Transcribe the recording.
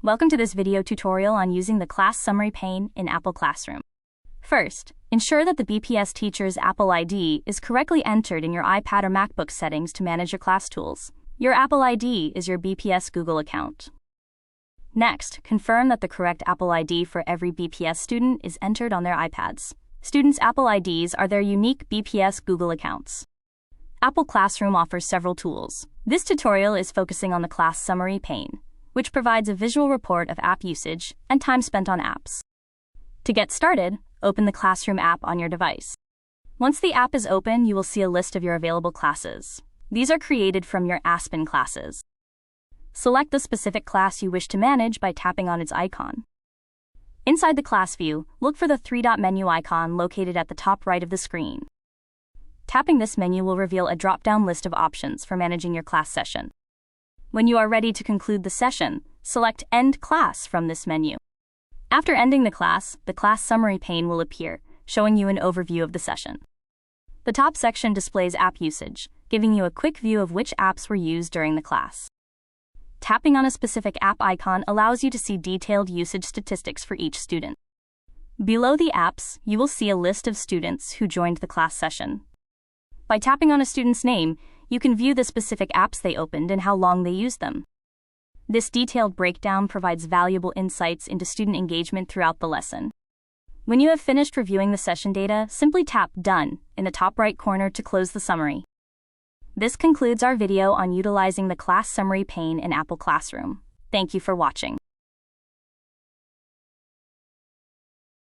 Welcome to this video tutorial on using the class summary pane in Apple Classroom. First, ensure that the BPS teacher's Apple ID is correctly entered in your iPad or MacBook settings to manage your class tools. Your Apple ID is your BPS Google account. Next, confirm that the correct Apple ID for every BPS student is entered on their iPads. Students' Apple IDs are their unique BPS Google accounts. Apple Classroom offers several tools. This tutorial is focusing on the class summary pane, which provides a visual report of app usage and time spent on apps. To get started, open the Classroom app on your device. Once the app is open, you will see a list of your available classes. These are created from your Aspen classes. Select the specific class you wish to manage by tapping on its icon. Inside the class view, look for the three-dot menu icon located at the top right of the screen. Tapping this menu will reveal a drop-down list of options for managing your class session. When you are ready to conclude the session, select End Class from this menu. After ending the class summary pane will appear, showing you an overview of the session. The top section displays app usage, giving you a quick view of which apps were used during the class. Tapping on a specific app icon allows you to see detailed usage statistics for each student. Below the apps, you will see a list of students who joined the class session. By tapping on a student's name, you can view the specific apps they opened and how long they used them. This detailed breakdown provides valuable insights into student engagement throughout the lesson. When you have finished reviewing the session data, simply tap Done in the top right corner to close the summary. This concludes our video on utilizing the class summary pane in Apple Classroom. Thank you for watching.